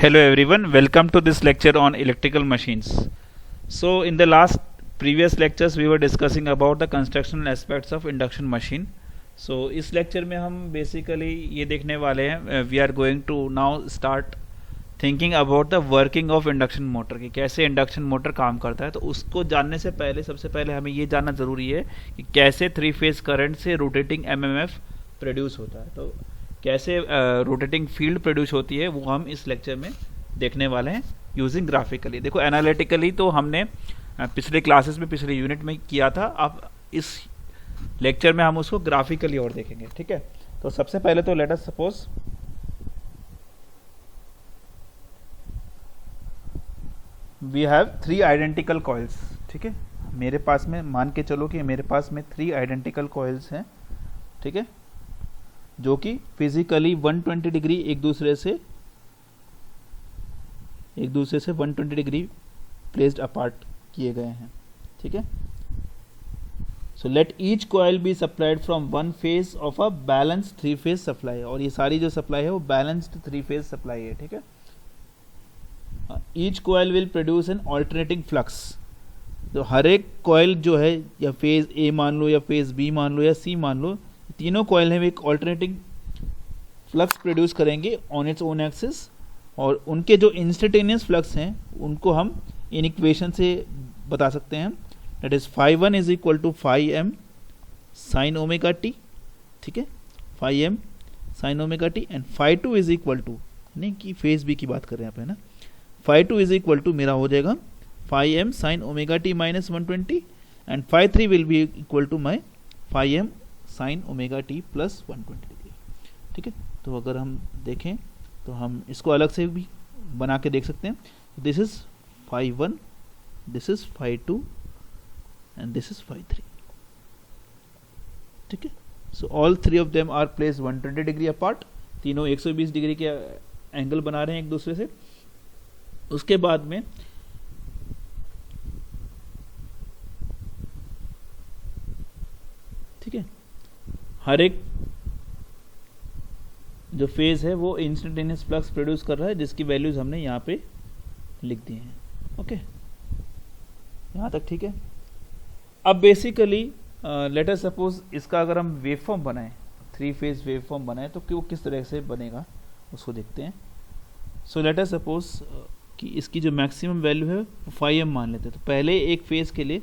Hello everyone, welcome to this lecture on electrical machines. So in the last previous lectures we were discussing about the constructional aspects of induction machine. So इस lecture में हम basically ये देखने वाले हैं we are going to now start thinking about the working of induction motor कि कैसे induction motor काम करता है. तो उसको जानने से पहले सबसे पहले हमें ये जानना ज़रूरी है कि कैसे थ्री फेज करंट से रोटेटिंग एमएमएफ प्रोड्यूस होता है. तो कैसे रोटेटिंग फील्ड प्रोड्यूस होती है वो हम इस लेक्चर में देखने वाले हैं यूजिंग ग्राफिकली. देखो एनालिटिकली तो हमने पिछले क्लासेस में पिछले यूनिट में किया था. अब इस लेक्चर में हम उसको ग्राफिकली और देखेंगे. ठीक है, तो सबसे पहले तो let us suppose we have three identical coils. ठीक है, मेरे पास में मान के चलो कि मेरे पास में थ्री आइडेंटिकल कॉइल्स हैं. ठीक है, जो कि फिजिकली 120 डिग्री एक दूसरे से 120 डिग्री प्लेस्ड अपार्ट किए गए हैं. ठीक है, so late each coil be supplied from one phase of a balanced three phase supply. और ये सारी जो सप्लाई है वो बैलेंस्ड थ्री फेज सप्लाई है. ठीक है, each coil will produce an alternating flux. तो हर एक कॉइल जो है या फेज ए मान लो या फेज बी मान लो या सी मान लो, तीनों कॉइल हैं एक ऑल्टरनेटिंग फ्लक्स प्रोड्यूस करेंगे ऑन इट्स ओन एक्सिस. और उनके जो इंस्टेंटेनियस फ्लक्स हैं उनको हम इन इक्वेशन से बता सकते हैं. That is phi 1 is equal to phi M sine omega T. ठीक है, phi M sine omega T and phi 2 is equal to, नहीं कि फेज बी की बात कर रहे हैं यहाँ पे ना, फाई 2 इज इक्वल टू मेरा हो जाएगा phi M sine omega T minus 120 and phi 3 will be equal to my phi M sine omega T plus 120 degree. ठीक है, तो अगर हम देखें तो हम इसको अलग से भी बना के देख सकते हैं. This is phi 1, this is phi 2 and this is phi 3. ठीक है, so all three of them are place 120 degree apart. तीनों 120 डिग्री के एंगल बना रहे हैं एक दूसरे से. उसके बाद में ठीक है, हर एक जो फेज है वो इंस्टेंटेनियस फ्लक्स प्रोड्यूस कर रहा है जिसकी वैल्यूज हमने यहाँ पे लिख दी हैं. ओके, यहाँ तक ठीक है. अब बेसिकली लेट अस सपोज इसका अगर हम वेव फॉर्म बनाएं, थ्री फेज वेव फॉर्म बनाएं, तो वो किस तरह से बनेगा उसको देखते हैं. सो लेट अस सपोज कि इसकी जो मैक्सिमम वैल्यू है वो फाई एम मान लेते हैं. तो पहले एक फेज के लिए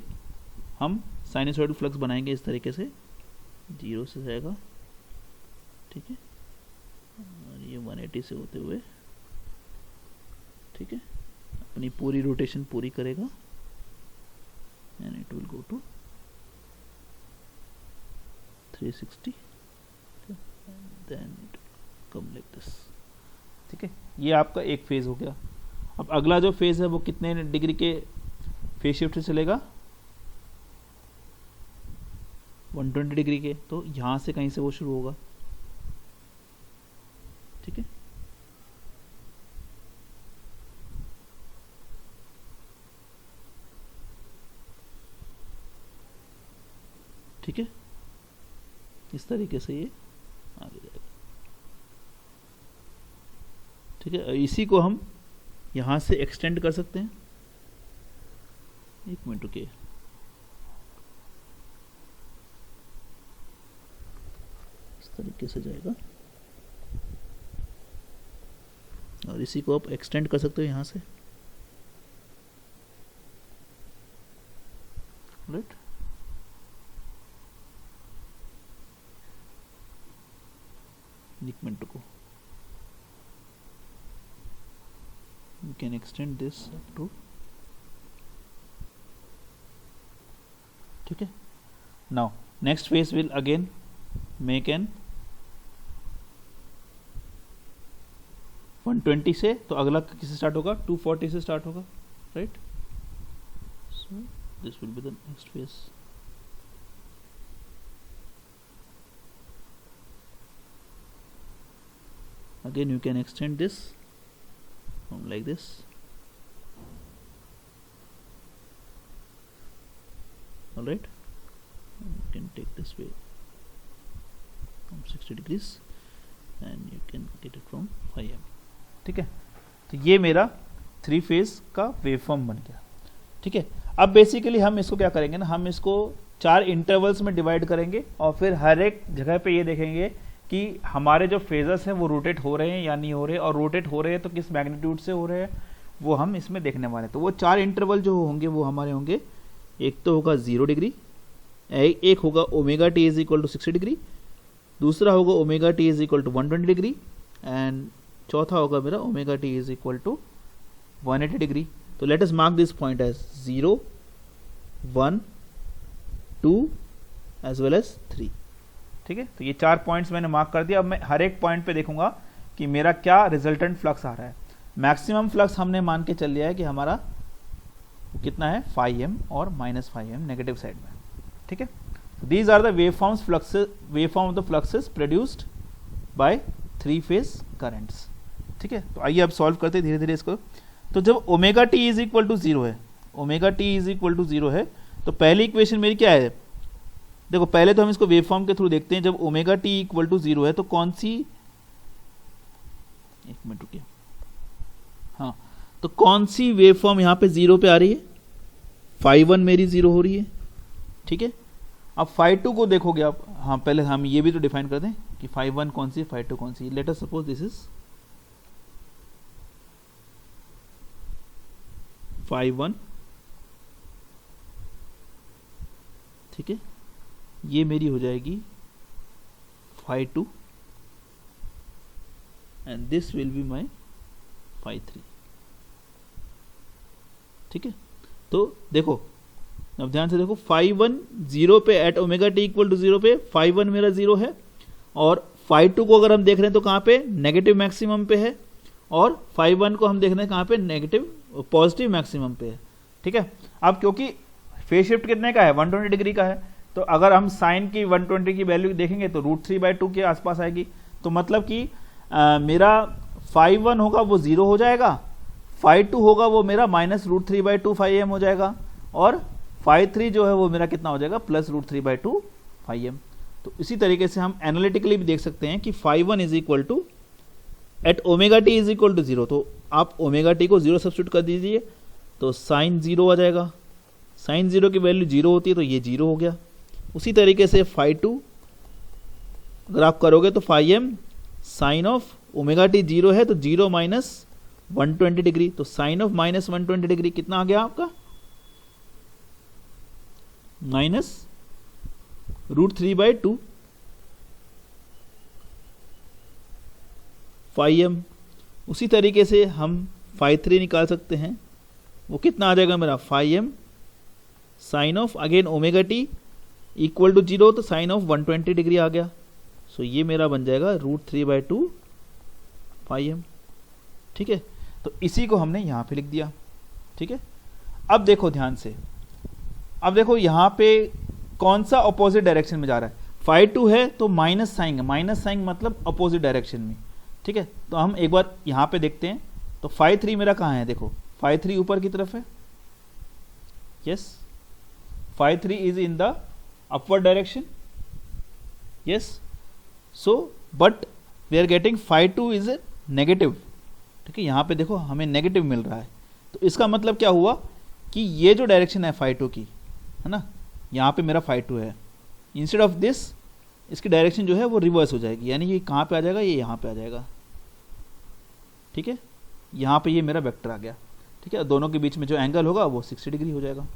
हम साइनसॉइडल फ्लक्स बनाएंगे इस तरीके से, 0 से जाएगा. ठीक है, और ये 180 से होते हुए ठीक है अपनी पूरी रोटेशन पूरी करेगा and it will go to 360 then it come like this. ठीक है, ये आपका एक फेज हो गया. अब अगला जो फेज है वो कितने डिग्री के फेज शिफ्ट से चलेगा, 120 डिग्री के. तो यहां से कहीं से वो शुरू होगा. ठीक है, ठीक है, इस तरीके से ये आगे जाएगा. ठीक है, इसी को हम यहां से एक्सटेंड कर सकते हैं. एक मिनट रुकिए, इस तरीके से जाएगा और इसी को आप एक्सटेंड कर सकते हो यहां से. राइट, एक मिनट को you can extend this up to. ठीक है, now next phase will again make an 120 से, तो अगला किससे स्टार्ट होगा, 240 से स्टार्ट होगा. Right, so this will be the next phase. Again you can extend this like this. All right, you can take this way from 60 degrees and you can get it from 5m. ठीक है, तो ये मेरा 3 phase का waveform बन गया। ठीक है, अब बेसिकली हम इसको क्या करेंगे ना, हम इसको 4 इंटरवल्स में डिवाइड करेंगे और फिर हर एक जगह पे ये देखेंगे कि हमारे जो फेजर्स हैं वो रोटेट हो रहे हैं या नहीं हो रहे, और रोटेट हो रहे हैं तो किस मैग्नीट्यूड से हो रहे हैं वो हम इसमें देखने वाले हैं। तो वो 4 इंटरवल जो होंगे वो हमारे होंगे, एक तो होगा 0 डिग्री, एक होगा omega T is equal to 60 degree, दूसरा होगा omega T is equal to 120 degree, and चौथा होगा मेरा omega T is equal to 180 degree. तो let us mark this point as 0, 1, 2 as well as 3। ठीक है, तो ये 4 पॉइंट्स मैंने मार्क कर दिया। अब मैं हर एक पॉइंट पे देखूंगा कि मेरा क्या रिजल्टेंट फ्लक्स आ रहा है। मैक्सिमम फ्लक्स हमने मान के चल लिया है कि हमारा कितना है 5m और -5m नेगेटिव साइड में। ठीक है, these are the waveforms fluxes, waveform of the fluxes produced by 3 phase currents. ठीक है, तो आइए अब सॉल्व करते हैं धीरे धीरे इसको। तो जब omega T is equal to 0 है, omega T is equal to 0 है, तो पहली इक्वेशन मेरी क्या है, देखो पहले तो हम इसको वेवफॉर्म के थ्रू देखते हैं। जब ओमेगा टी इक्वल टू 0 है तो कौन सी, एक मिनट रुकिए, हाँ, तो कौन सी वेवफॉर्म यहाँ पे 0 पे आ रही है, φ1 मेरी 0 हो रही है। ठीक है, अब φ2 को देखोगे आप, हाँ पहले हम ये भी तो डिफाइन कर दें कि φ1 कौन सी, φ2 कौन सी। Let us suppose this is φ1। ठीक है, ये मेरी हो जाएगी φ2 and this will be my φ3। ठीक है, तो देखो अब ध्यान से देखो, φ1 0 पे at omega T equal to 0 पे φ1 मेरा 0 है, और φ2 को अगर हम देख रहे हैं तो कहाँ पे नेगेटिव मैक्सिमम पे है, और φ1 को हम देख रहे हैं कहाँ पे नेगेटिव पॉजिटिव मैक्सिमम पे है। ठीक है, अब क्योंकि फेज शिफ्ट कितने का है 120 डिग्री का है, तो अगर हम साइन की 120 की वैल्यू देखेंगे तो √3/2 के आसपास आएगी। तो मतलब कि मेरा φ1 होगा वो 0 हो जाएगा, φ2 होगा वो मेरा -√3/2 φm हो जाएगा, और φ3 जो है वो मेरा कितना हो जाएगा +√3/2 φm। तो इसी तरीके से हम एनालिटिकली भी देख सकते हैं कि φ1 is equal to at omega T is equal to 0, तो आप ओमेगा टी को 0 सब्स्टिट्यूट कर दीजिए तो साइन 0 आ जाएगा, साइन 0 की वैल्यू 0 होती है तो ये 0 हो गया। उसी तरीके से φ2 अगर आप करोगे तो φm sine of omega T 0 है तो 0 -120 डिग्री, तो साइन ऑफ -120 डिग्री कितना आ गया आपका -√3/2 φm। उसी तरीके से हम φ3 निकाल सकते हैं, वो कितना आ जाएगा मेरा φm sine of again omega T equal to 0, तो साइन ऑफ 120 डिग्री आ गया। सो ये मेरा बन जाएगा √3/2 φm। ठीक है, तो इसी को हमने यहाँ पे लिख दिया। ठीक है, अब देखो ध्यान से, अब देखो यहाँ पे कौन सा अपोजिट डायरेक्शन में जा रहा है, φ2 है तो माइनस साइन है, माइनस साइन मतलब अपोजिट डायरेक्शन में। ठीक है, तो हम एक बार यहाँ पे देखते हैं, तो φ3 मेरा कहाँ है, देखो φ3 ऊपर की तरफ है, yes, φ3 is in the upward direction, yes, so but we are getting φ2 is negative। ठीक है, यहाँ पे देखो हमें नेगेटिव मिल रहा है, तो इसका मतलब क्या हुआ कि ये जो डायरेक्शन है φ2 की, है ना, यहाँ पे मेरा φ2 है, इंस्टेड ऑफ दिस इसकी डायरेक्शन जो है वो रिवर्स हो जाएगी, यानी ये कहाँ पे आ जाएगा, ये यहाँ पे आ जाएगा। ठीक है, यहाँ पे ये मेरा वेक्टर आ गया। ठीक है, दोनों के बीच में जो एंगल होगा वो 60 डिग्री हो जाएगा।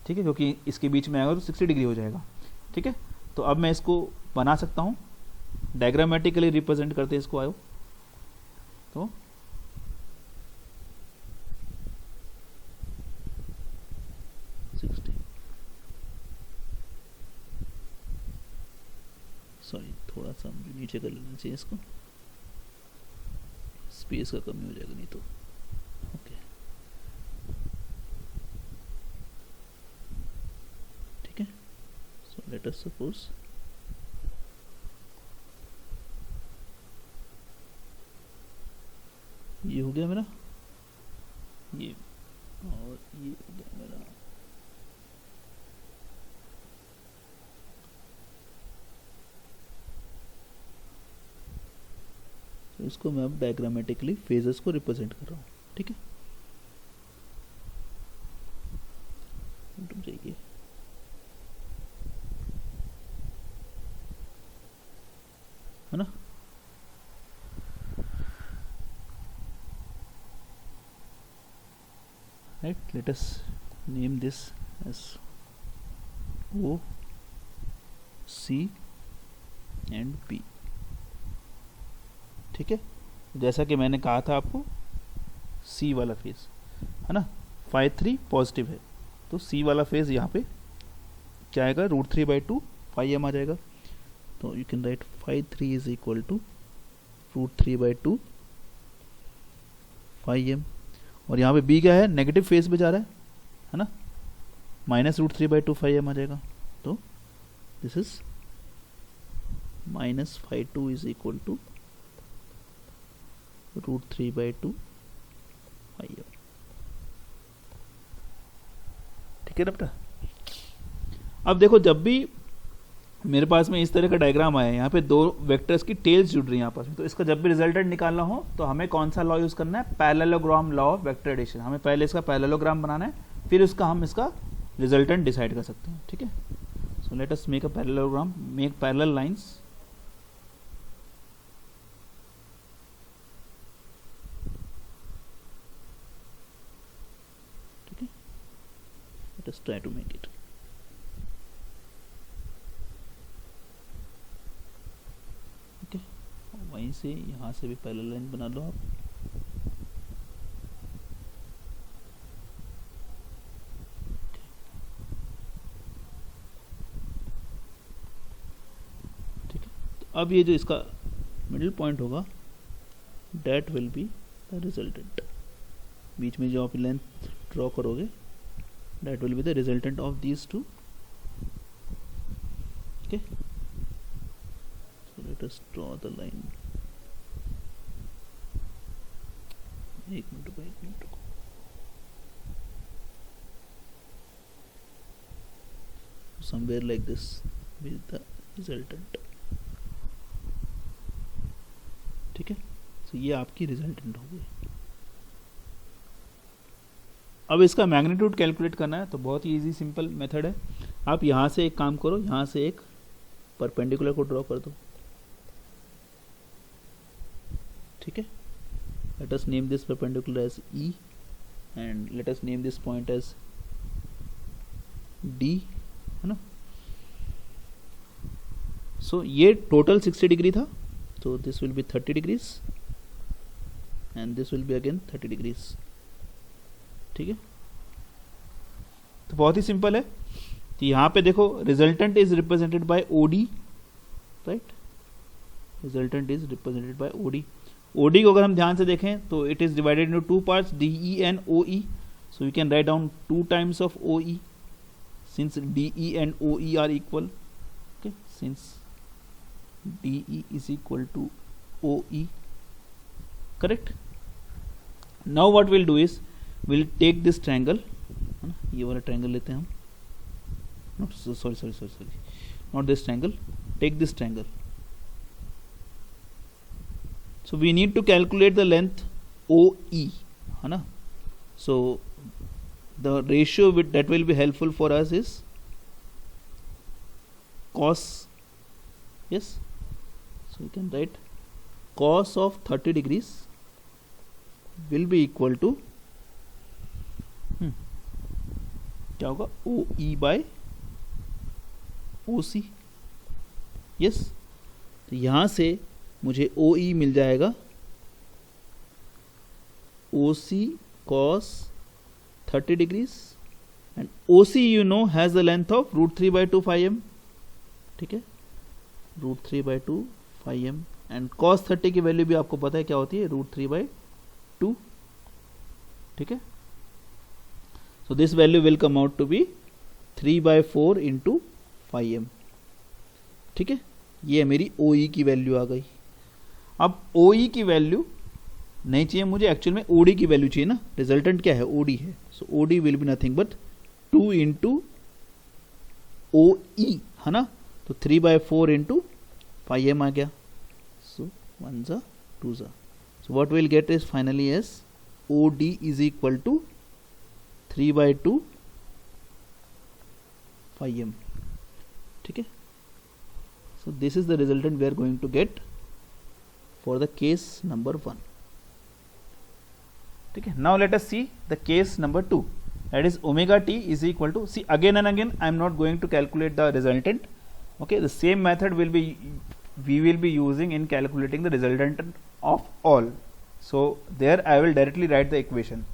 ठीक है, क्योंकि इसके बीच में आएगा तो 60 डिग्री हो जाएगा। ठीक है, तो अब मैं इसको बना सकता हूँ, डायग्रामेटिकली रिप्रेजेंट करते हैं इसको, आयो तो सॉरी थोड़ा सा मुझे नीचे कर लेना चाहिए इसको, स्पेस का कमी हो जाएगा नहीं तो। ओके, ठीक है, सो लेट अस सपोज ये हो गया मेरा, ये और ये हो गया मेरा, तो इसको मैं अब डायग्रामेटिकली फेजेस को रिप्रेजेंट कर रहा हूँ, ठीक है। जाइए, है ना। Right, let us name this as O, C and P, ठीक है। जैसा कि मैंने कहा था आपको, C वाला फेज है ना, 5-3 पॉजिटिव है, तो C वाला फेज यहाँ पे क्या आएगा, √3/2 5m आ जाएगा। तो you can write 5-3 is equal to √3/2 5m। और यहाँ पे B क्या है, नेगेटिव फेज पे जा रहा है ना, -√3/2 5m आ जाएगा। तो this is -5/2 is equal to √3/2 5m, ठीक है ना बेटा। अब देखो, जब भी मेरे पास में इस तरह का डायग्राम आया है, यहाँ पे दो वेक्टर्स की टेल्स जुड़ रही हैं आपस में, तो इसका जब भी रिजल्टेंट निकालना हो तो हमें कौन सा लॉ यूज करना है, parallelogram law of vector addition. हमें पहले इसका पैरेललोग्राम बनाना है, फिर हम इसका रिजल्टेंट डिसाइड कर सकते हैं, ठीक है। So let us make a parallelogram, make parallel lines. ठीक है, let us try to make it. वहीं से यहाँ से भी पैरेलल लाइन बना लो आप। ठीक है, तो अब ये जो इसका मिडिल पॉइंट होगा, that will be the resultant. बीच में जो आप लेंथ ड्रॉ करोगे, that will be the resultant of these two. Okay, let us draw the line। एक मिनट रुको। somewhere like this with the resultant, ठीक है। तो ये आपकी रिजल्टेंट हो गई। अब इसका मैग्नीट्यूड कैलकुलेट करना है, तो बहुत ही इजी सिंपल मेथड है। आप यहाँ से एक काम करो, यहाँ से एक परपेंडिकुलर को ड्रॉ कर दो, ठीक है। let us name this perpendicular as E and let us name this point as D, है ना। so ये टोटल 60 डिग्री था, so this will be 30 degrees and this will be again 30 degrees, ठीक है। तो बहुत ही सिंपल है। तो यहाँ पे देखो, resultant is represented by OD, right. Resultant is represented by OD। OD को अगर हम ध्यान से देखें तो it is divided into two parts, DE and OE। So you can write down 2 times of OE since DE and OE are equal, okay, since DE is equal to OE, correct। now what we'll do is we'll take this triangle, है ना, ये वाला triangle लेते हैं हम, not this triangle, take this triangle। so we need to calculate the length OE, है ना। so the ratio that will be helpful for us is cos, yes, so you can write cos of 30 degrees will be equal to क्या होगा, OE by OC, yes। तो यहां से मुझे OE मिल जाएगा OC cos 30 degrees and OC you know has the length of √3/2 5m, ठीक है, √3/2 5m and cos 30 की वैल्यू भी आपको पता है क्या होती है, √3/2, ठीक है। so this value will come out to be 3/4 into 5m, ठीक है। ये मेरी OE की वैल्यू आ गई। अब OE की वैल्यू नहीं चाहिए मुझे, एक्चुअल में OD की वैल्यू चाहिए ना, रिजल्टेंट क्या है, OD है। सो OD will be nothing but 2 into OE, है ना। तो 3/4 into 5m आ गया। सो 1 जा 2s are. So what we'll get is finally as OD is equal to 3/2 phi m. ठीक है. So this is the resultant we are going to get for the case number 1. ठीक है. Now let us see the case number 2. That is omega t is equal to, see again and again I am not going to calculate the resultant. Okay, the same method we will be using in calculating the resultant of all. So there I will directly write the equation.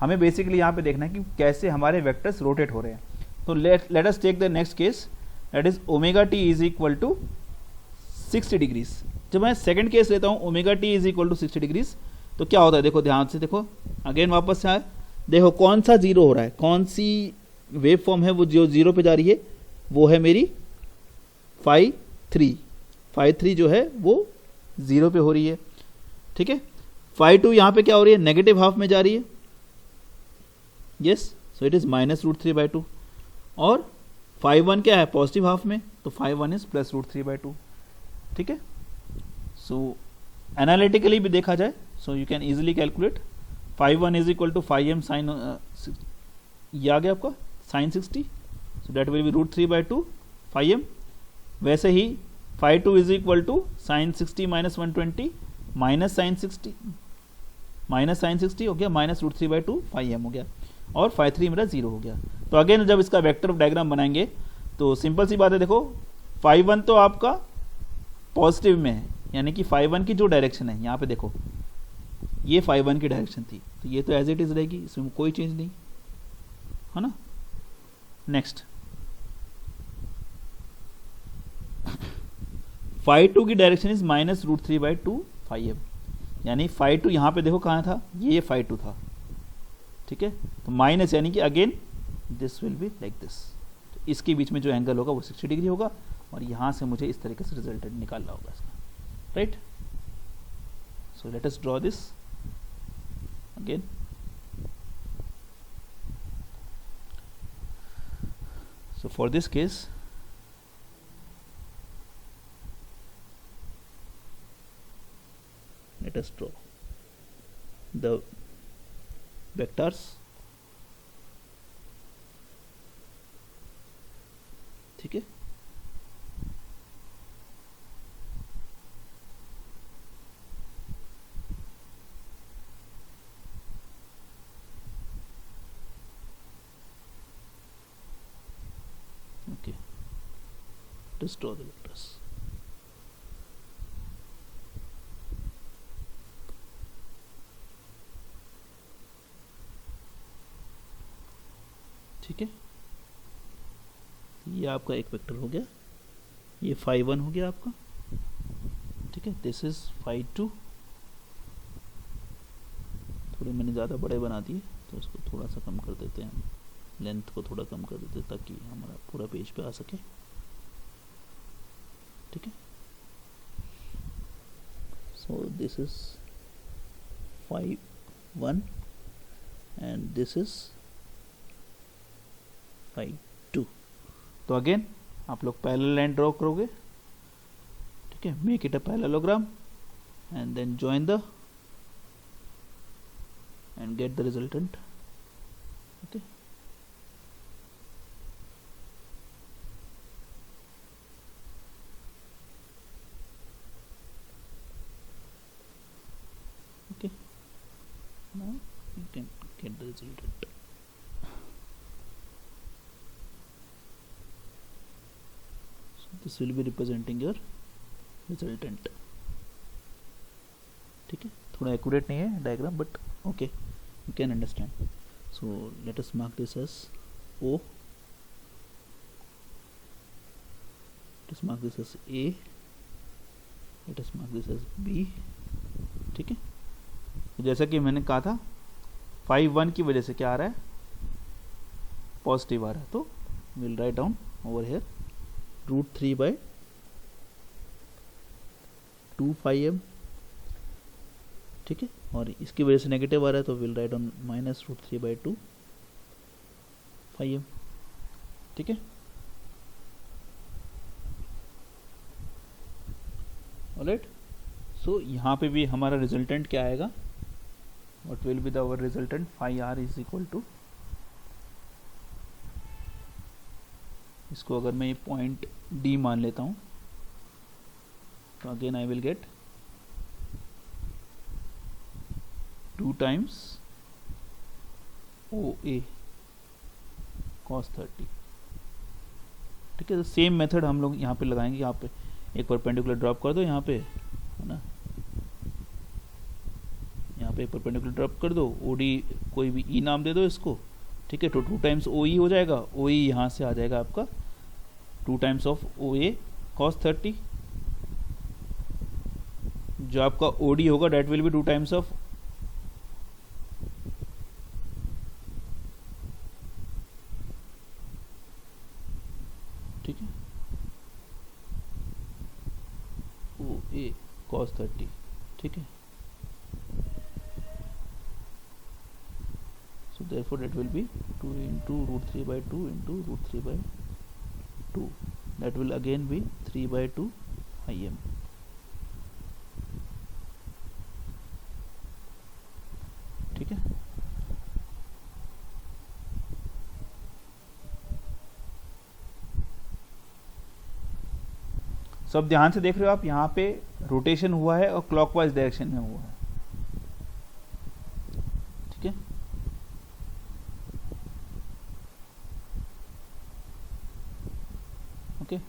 हमें basically यहाँ पे देखना है कि कैसे हमारे vectors rotate हो रहे हैं. तो let us take the next case, that is omega t is equal to 60 degrees. जब मैं सेकंड केस लेता हूँ omega T is equal to 60 degrees, तो क्या होता है देखो ध्यान से देखो, अगेन वापस से आए, देखो कौन सा जीरो हो रहा है, कौन सी वेव फॉर्म है वो जो जीरो पे जा रही है, वो है मेरी फाई 3 जो है वो जीरो पे हो रही है. ठीक है. फाई 2 यहाँ पे क्या हो रही है, नेगेटिव हाफ में जा रही है. Yes, so it is -√3/2. और फाई 1 क्या है, पॉजिटिव हाफ में, तो फाई 1 इज +√3/2. ठीक है. सो एनालिटिकली भी देखा जाए, so you can easily calculate phi 1 is equal to phi m sine, ये आ गया आपका sine 60, so that will be √3/2 phi m. वैसे ही phi 2 is equal to sine 60 - 120 minus sine 60 हो गया, -√3/2 फाई m हो गया, और फाई 3 मेरा 0 हो गया. तो अगेन जब इसका वेक्टर डायग्राम बनाएंगे तो सिंपल सी बात है, देखो फाई 1 तो आपका पॉजिटिव में है, यानी कि फाई 1 की जो डायरेक्शन है यहाँ पे देखो, ये फाई 1 की डायरेक्शन थी, तो ये तो एज इट इज रहेगी, इसमें कोई चेंज नहीं है ना. नेक्स्ट फाई 2 की डायरेक्शन इज -√3/2 फाई m, यानी फाई 2 यहाँ पे देखो कहाँ था, ये फाई 2 था. ठीक है. तो माइनस यानी कि again this will be like this, इसके बीच में जो एंगल होगा वो 60 डिग्री होगा, और यहाँ से मुझे इस तरीके से रिजल्टेंट निकालना होगा इसका. Right. So let us draw this again. So for this case, let us draw the vectors. ठीक है. Okay, let's draw the vectors. ठीक है. ये आपका एक वेक्टर हो गया, ये फाई 1 हो गया आपका. ठीक है. दिस इज फाई 2, थोड़े मैंने ज़्यादा बड़े बना दिए, तो इसको थोड़ा सा कम कर देते हैं, लेंथ को थोड़ा कम कर देते ताकि हमारा पूरा पेज पे आ सके. ठीक है. So this is phi 1 and this is phi 2. तो अगेन आप लोग पैरेलल लाइन ड्रॉ करोगे. ठीक है. Make it a parallelogram and then join the end get the resultant. Okay. Okay, now you can get the resultant. So this will be representing your resultant. ठीक है. थोड़ा accurate नहीं है diagram, but okay, you can understand. So let us mark this as O. Let us mark this as A. Let us mark this as B. ठीक है. तो जैसा कि मैंने कहा था, फाई 1 की वजह से क्या आ रहा है, पॉजिटिव आ रहा है, तो will write down over here √3/2 phi m. ठीक है. और इसकी वजह से नेगेटिव आ रहा है, तो will write down -√3/2 phi m. ठीक है. ऑलराइट. सो यहाँ पे भी हमारा रिजल्टेंट क्या आएगा, what will be the our resultant, phi R is equal to, इसको अगर मैं ये पॉइंट डी मान लेता हूँ तो again I will get 2 times O A cos 30। ठीक है, तो सेम मेथड हम लोग यहाँ पे लगाएंगे। यहाँ पे एक परपेंडिकुलर ड्रॉप कर दो यहाँ पे, है ना, यहाँ पे परपेंडिकुलर ड्रॉप कर दो, ओ डी कोई भी ई नाम दे दो इसको। ठीक है, तो 2 टाइम्स ओ ई हो जाएगा, ओ ई यहाँ से आ जाएगा आपका 2 times of O A cos 30। जो आपका ओ डी होगा that will be 2 times of ठीक है ओ ए cos 30। ठीक है, so therefore that will be 2 into root 3 by 2 into root 3 by 2, that will again be 3 by 2 im। ठीक है, सब ध्यान से देख रहे हो आप, यहाँ पे रोटेशन हुआ है और क्लॉकवाइज डायरेक्शन में हुआ है। ठीक है, okay,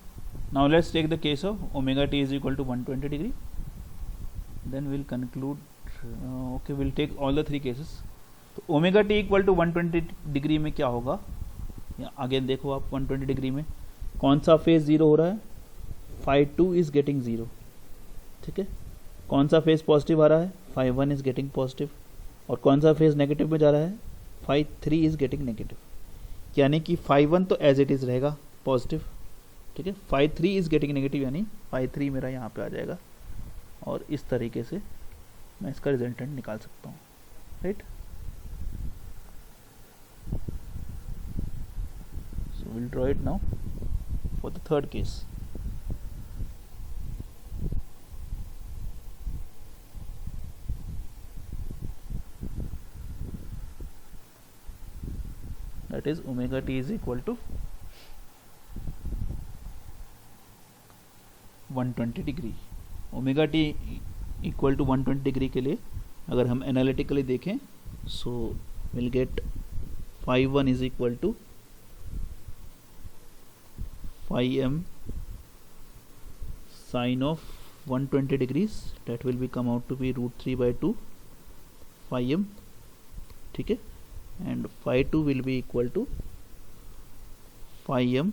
now let's take the case of omega t is equal to 120 degree, then we'll conclude, okay, we'll take all the 3 cases। तो omega T equal to 120 degree में क्या होगा, अगेन देखो आप 120 डिग्री में कौन सा फेज जीरो हो रहा है, फाई 2 इज गेटिंग जीरो। ठीक है, कौन सा फेज पॉजिटिव आ रहा है, फाई 1 इज गेटिंग पॉजिटिव, और कौन सा फेज नेगेटिव में जा रहा है, फाई 3 इज गेटिंग नेगेटिव। यानी कि फाई 1 तो एज इट इज रहेगा पॉजिटिव। ठीक है, फाई 3 इज गेटिंग नेगेटिव, यानी फाई 3 मेरा यहाँ पे आ जाएगा, और इस तरीके से मैं इसका रिजल्टेंट निकाल सकता हूँ। Right, so we'll draw it now for the third case। that is omega t is equal to 120 degree. Omega T equal to 120 degree के लिए अगर हम एनालिटिकली देखें, so will get phi 1 is equal to phi M sine of 120 degrees, that will be come out to be root 3 by 2 phi m। ठीक है, and phi 2 will be equal to phi m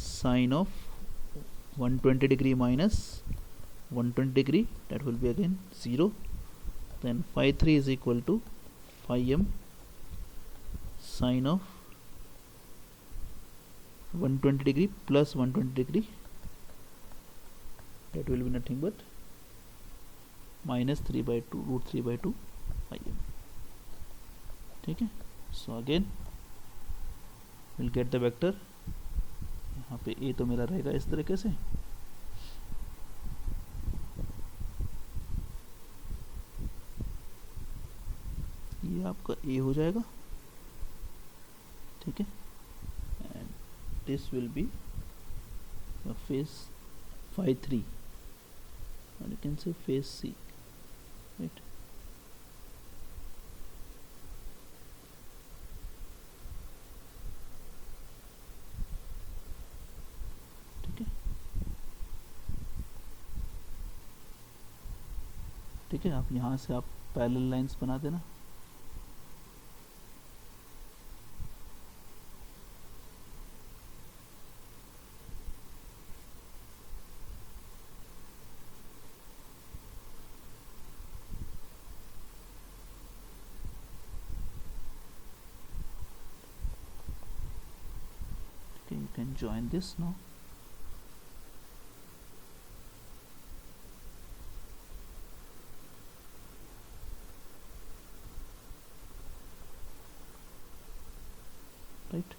sine of 120 degree minus 120 degree, that will be again 0। then phi 3 is equal to phi m sine of 120 degree plus 120 degree, that will be nothing but minus 3 by 2 root 3 by 2 phi m। ठीक है, so again will get the vector, यहाँ पे ए तो मेरा रहेगा इस तरीके से, ये आपका ए हो जाएगा। ठीक है, and this will be the face phi 3, or you can say phase C, right। ठीक है, ठीक है, आप यहाँ से आप पैरेलल लाइंस बना देना। You can join this now। Right,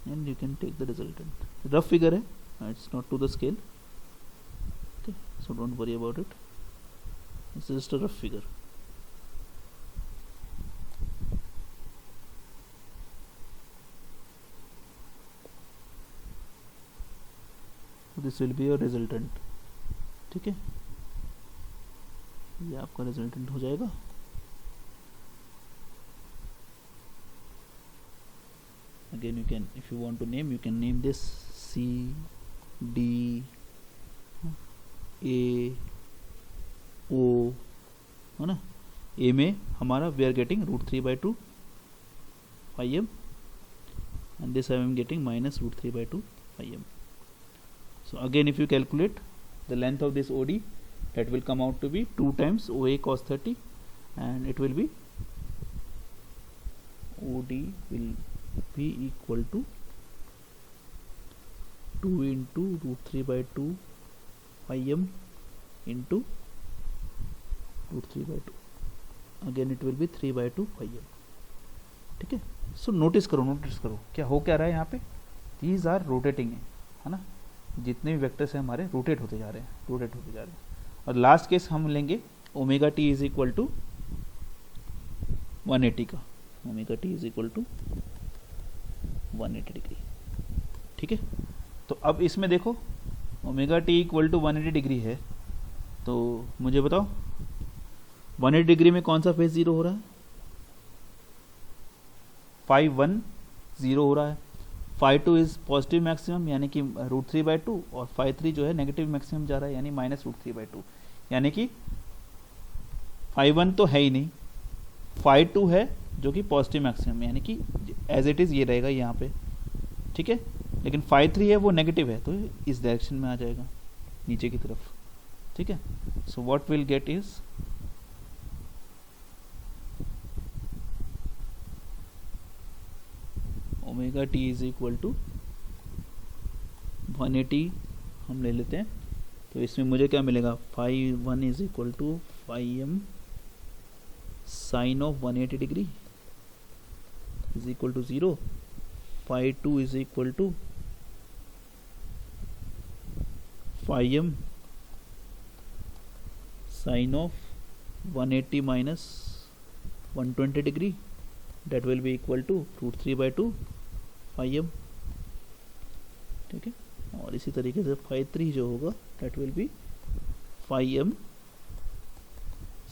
and you can take the resultant। rough figure है, it's not to the scale, okay, so don't worry about it। This is just a rough figure. This will be your resultant. ठीक है, ये आपका resultant हो जाएगा. Again, you can, if you want to name, you can name this C, D, A, O, है ना. A में हमारा we are getting root 3 by 2 phi m, and this I am getting minus root 3 by 2 phi m. So again, if you calculate the length of this OD, that will come out to be 2 times OA cos 30, and it will be OD will be equal to 2 into root 3 by 2 phi m into root 3 by 2. Again it will be 3 by 2 phi m. ठीक है. सो notice करो क्या हो क्या रहा है यहाँ पे. दीज आर रोटेटिंग है ना. जितने भी वेक्टर्स हैं हमारे रोटेट होते जा रहे हैं. और लास्ट केस हम लेंगे omega T is equal to 180 का. Omega T is equal to 180 degree. ठीक है. तो अब इसमें देखो omega T equal to 180 degree है, तो मुझे बताओ 180 डिग्री में कौन सा फेज जीरो हो रहा है. 5 1 0 हो रहा है. 5 2 इज पॉजिटिव मैक्सिमम यानी कि रूट 3 बाई 2, और 5 3 जो है नेगेटिव मैक्सिमम जा रहा है यानी माइनस रूट 3 बाई 2, यानी कि 5 1 तो है ही नहीं, 5 2 है जो कि पॉजिटिव मैक्सिमम यानी कि एज इट इज ये रहेगा यहाँ पे. ठीक है. लेकिन 5 3 है वो नेगेटिव है, तो इस डायरेक्शन में आ जाएगा नीचे की तरफ. ठीक है. So what will get is omega T is equal to 180 हम ले लेते हैं. तो इसमें मुझे क्या मिलेगा, 5 1 is equal to 5m sine of 180 degree is equal to 0. 5 2 is equal to 5m sine of 180 minus 120 degree, that will be equal to root 3 by 2 phi m. ठीक है. और इसी तरीके से 5 3 जो होगा that will be phi m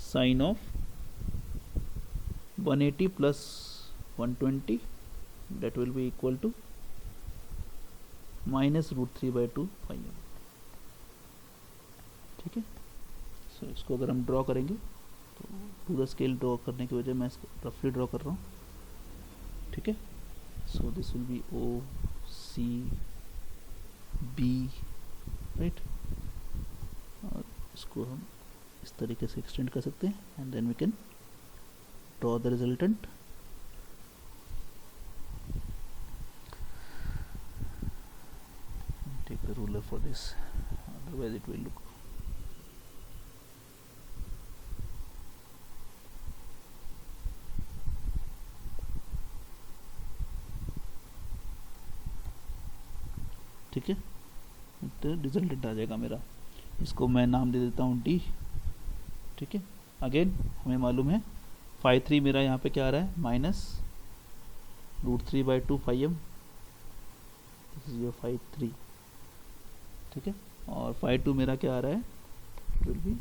sin of 180 plus 120, that will be equal to minus root 3 by 2 phi m. ठीक है. सो इसको अगर हम ड्रॉ करेंगे तो पूरा स्केल ड्रॉ करने की वजह मैं इसको रफली ड्रॉ कर रहा हूँ. ठीक है. So this will be O C B, right. और इसको हम इस तरीके से एक्सटेंड कर सकते हैं, and then we can draw the resultant. Take the ruler for this, otherwise it will look. ठीक है. तो रिजल्टेंट आ जाएगा मेरा. इसको मैं नाम दे देता हूँ डी. ठीक है. अगेन हमें मालूम है 5 3 मेरा यहाँ पे क्या आ रहा है, minus root 3 by 2 phi m. This is your 5 3. ठीक है. और 5 2 मेरा क्या आ रहा है, it will be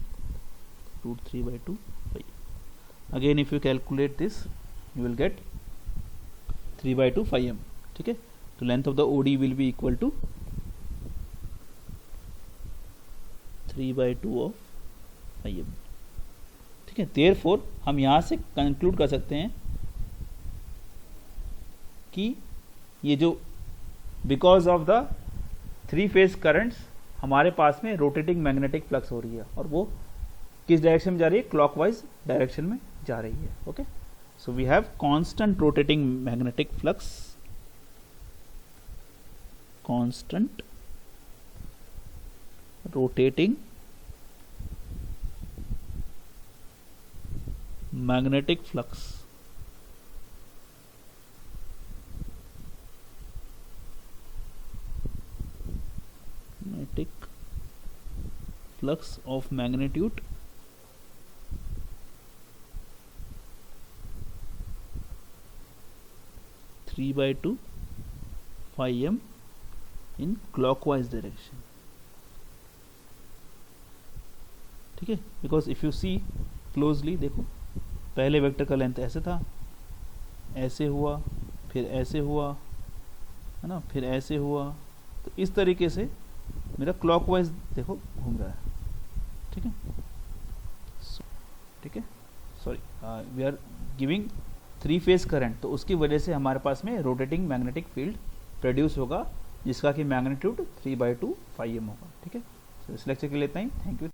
root 3 by 2 phi. Again if you calculate this you will get 3 by 2 phi m. ठीक है. तो length of the OD will be equal to 3 by 2 of phi m. ठीक है. देयरफॉर हम यहाँ से कंक्लूड कर सकते हैं कि ये जो because of the 3 phase currents हमारे पास में रोटेटिंग मैग्नेटिक फ्लक्स हो रही है, और वो किस डायरेक्शन में जा रही है, क्लॉकवाइज डायरेक्शन में जा रही है. Okay. So we have constant rotating magnetic flux, constant rotating magnetic flux. Magnetic flux of magnitude 3/2 phi m in clockwise direction, ठीक है। Because if you see closely, देखो पहले वेक्टर का लेंथ ऐसे था, ऐसे हुआ, फिर ऐसे हुआ, है ना, फिर ऐसे हुआ, तो इस तरीके से मेरा क्लॉकवाइज देखो घूम रहा है, ठीक है। ठीक है, sorry, we are giving 3 phase current, तो उसकी वजह से हमारे पास में रोटेटिंग मैग्नेटिक फील्ड प्रोड्यूस होगा, जिसका कि मैग्नीट्यूड 3/2 phi m होगा, ठीक है। तो इस लेक्चर के लिए इतना ही, थैंक यू।